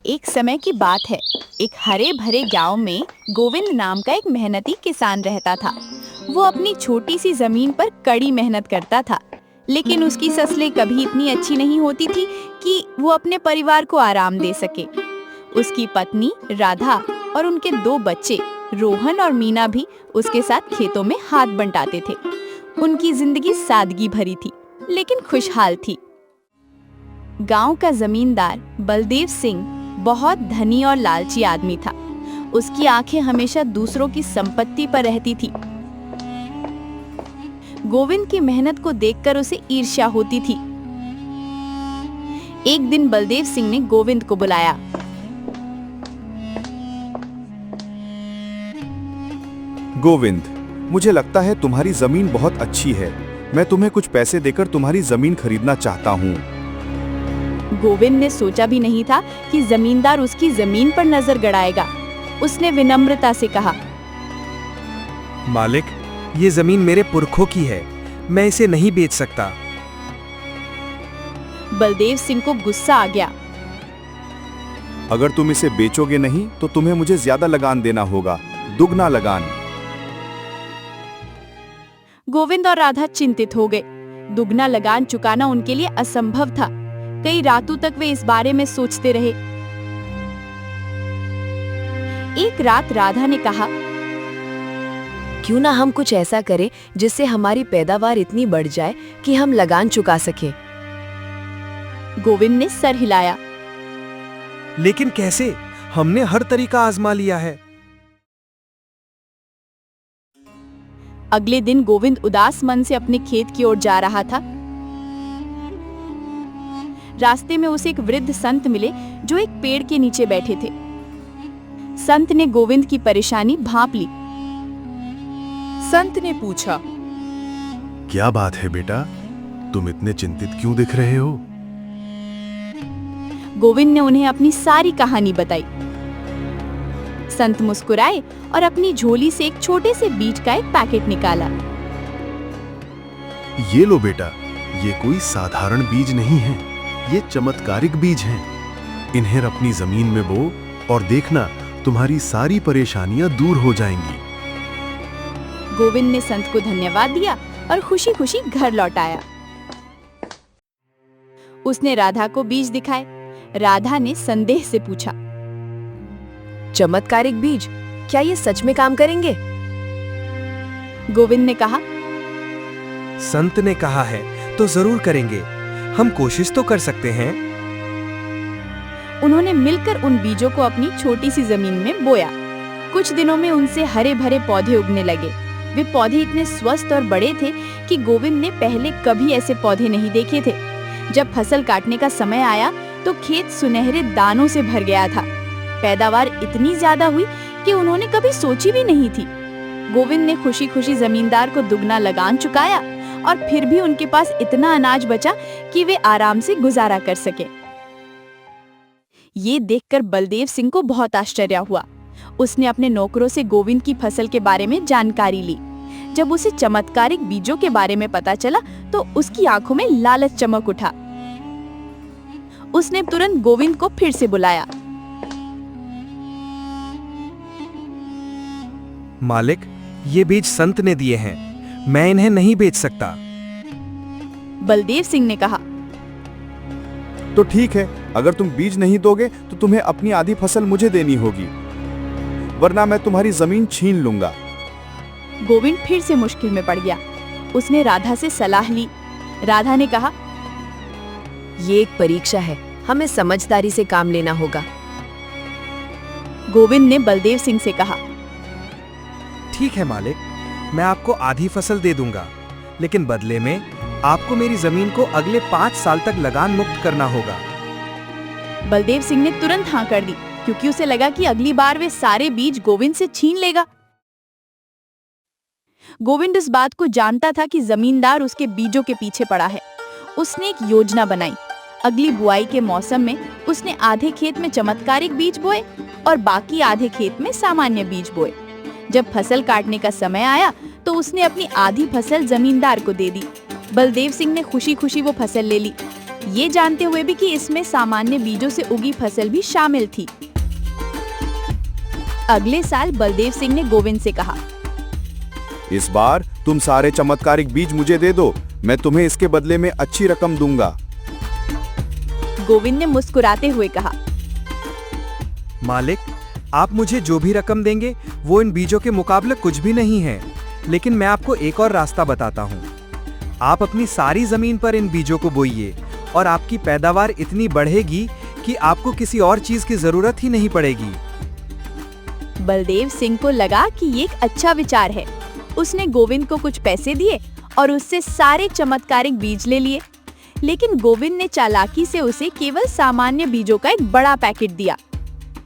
एक समय की बात है। एक हरे भरे गांव में गोविंद नाम का एक मेहनती किसान रहता था। वो अपनी छोटी सी जमीन पर कड़ी मेहनत करता था, लेकिन उसकी फसलें कभी इतनी अच्छी नहीं होती थी कि वो अपने परिवार को आराम दे सके। उसकी पत्नी राधा और उनके दो बच्चे रोहन और मीना भी उसके साथ खेतों में हाथ बंटाते थे। उनकी जिंदगी सादगी भरी थी, लेकिन खुशहाल थी। गांव का जमींदार बलदेव सिंह बहुत धनी और लालची आदमी था। उसकी आंखें हमेशा दूसरों की संपत्ति पर रहती थी। गोविंद की मेहनत को देखकर उसे ईर्ष्या होती थी। एक दिन बलदेव सिंह ने गोविंद को बुलाया। गोविंद, मुझे लगता है तुम्हारी जमीन बहुत अच्छी है। मैं तुम्हें कुछ पैसे देकर तुम्हारी जमीन खरीदना चाहता हूँ। गोविंद ने सोचा भी नहीं था कि जमींदार उसकी जमीन पर नजर गड़ाएगा। उसने विनम्रता से कहा, मालिक, ये जमीन मेरे पुरखों की है, मैं इसे नहीं बेच सकता। बलदेव सिंह को गुस्सा आ गया। अगर तुम इसे बेचोगे नहीं तो तुम्हें मुझे ज्यादा लगान देना होगा, दुगना लगान। गोविंद और राधा चिंतित हो गए। दुगना लगान चुकाना उनके लिए असंभव था। कई रातों तक वे इस बारे में सोचते रहे। एक रात राधा ने कहा, क्यों ना हम कुछ ऐसा करें जिससे हमारी पैदावार इतनी बढ़ जाए कि हम लगान चुका सके। गोविंद ने सर हिलाया। लेकिन कैसे? हमने हर तरीका आजमा लिया है। अगले दिन गोविंद उदास मन से अपने खेत की ओर जा रहा था। रास्ते में उसे एक वृद्ध संत मिले जो एक पेड़ के नीचे बैठे थे। संत ने गोविंद की परेशानी भांप ली। संत ने पूछा, क्या बात है बेटा, तुम इतने चिंतित क्यों दिख रहे हो? गोविंद ने उन्हें अपनी सारी कहानी बताई। संत मुस्कुराए और अपनी झोली से एक छोटे से बीज का एक पैकेट निकाला। ये लो बेटा, ये कोई साधारण बीज नहीं है, ये चमत्कारिक बीज हैं। इन्हें अपनी जमीन में बो और देखना, तुम्हारी सारी परेशानियां दूर हो जाएंगी। गोविंद ने संत को धन्यवाद दिया और खुशी खुशी घर लौट आया। उसने राधा को बीज दिखाए। राधा ने संदेह से पूछा, चमत्कारिक बीज, क्या ये सच में काम करेंगे? गोविंद ने कहा, संत ने कहा है तो जरूर करेंगे, हम कोशिश तो कर सकते हैं। उन्होंने मिलकर उन बीजों को अपनी छोटी सी जमीन में बोया। कुछ दिनों में उनसे हरे भरे पौधे उगने लगे। वे पौधे इतने स्वस्थ और बड़े थे कि गोविंद ने पहले कभी ऐसे पौधे नहीं देखे थे। जब फसल काटने का समय आया तो खेत सुनहरे दानों से भर गया था। पैदावार इतनी ज्यादा हुई कि उन्होंने कभी सोची भी नहीं थी। गोविंद ने खुशी खुशी जमींदार को दुगना लगान चुकाया और फिर भी उनके पास इतना अनाज बचा कि वे आराम से गुजारा कर सके। ये देखकर बलदेव सिंह को बहुत आश्चर्य हुआ। उसने अपने नौकरों से गोविंद की फसल के बारे में जानकारी ली। जब उसे चमत्कारिक बीजों के बारे में पता चला तो उसकी आंखों में लालच चमक उठा। उसने तुरंत गोविंद को फिर से बुलाया। मालिक, ये बीज संत ने दिए हैं, मैं इन्हें नहीं बेच सकता। बलदेव सिंह ने कहा, तो ठीक है, अगर तुम बीज नहीं दोगे तो तुम्हें अपनी आधी फसल मुझे देनी होगी, वरना मैं तुम्हारी जमीन छीन लूंगा। गोविंद फिर से मुश्किल में पड़ गया। उसने राधा से सलाह ली। राधा ने कहा, ये एक परीक्षा है, हमें समझदारी से काम लेना होगा। गोविंद ने बलदेव सिंह से कहा, ठीक है मालिक, मैं आपको आधी फसल दे दूंगा, लेकिन बदले में आपको मेरी जमीन को अगले 5 साल तक लगान मुक्त करना होगा। बलदेव सिंह ने तुरंत हाँ कर दी, क्योंकि उसे लगा कि अगली बार वे सारे बीज गोविंद से छीन लेगा। गोविंद इस बात को जानता था कि जमींदार उसके बीजों के पीछे पड़ा है। उसने एक योजना बनाई। अगली बुआई के मौसम में उसने आधे खेत में चमत्कारिक बीज बोए और बाकी आधे खेत में सामान्य बीज बोए। जब फसल काटने का समय आया तो उसने अपनी आधी फसल जमींदार को दे दी। बलदेव सिंह ने खुशी खुशी वो फसल ले ली। ये जानते हुए भी कि इसमें सामान्य बीजों से उगी फसल भी शामिल थी। अगले साल बलदेव सिंह ने गोविंद से कहा, इस बार तुम सारे चमत्कारिक बीज मुझे दे दो, मैं तुम्हें इसके बदले में अच्छी रकम दूंगा। गोविंद ने मुस्कुराते हुए कहा, मालिक, आप मुझे जो भी रकम देंगे वो इन बीजों के मुकाबले कुछ भी नहीं है। लेकिन मैं आपको एक और रास्ता बताता हूँ। आप अपनी सारी जमीन पर इन बीजों को बोइए और आपकी पैदावार इतनी बढ़ेगी कि आपको किसी और चीज की जरूरत ही नहीं पड़ेगी। बलदेव सिंह को लगा कि ये एक अच्छा विचार है। उसने गोविंद को कुछ पैसे दिए और उससे सारे चमत्कारिक बीज ले लिए। लेकिन गोविंद ने चालाकी से उसे केवल सामान्य बीजों का एक बड़ा पैकेट दिया।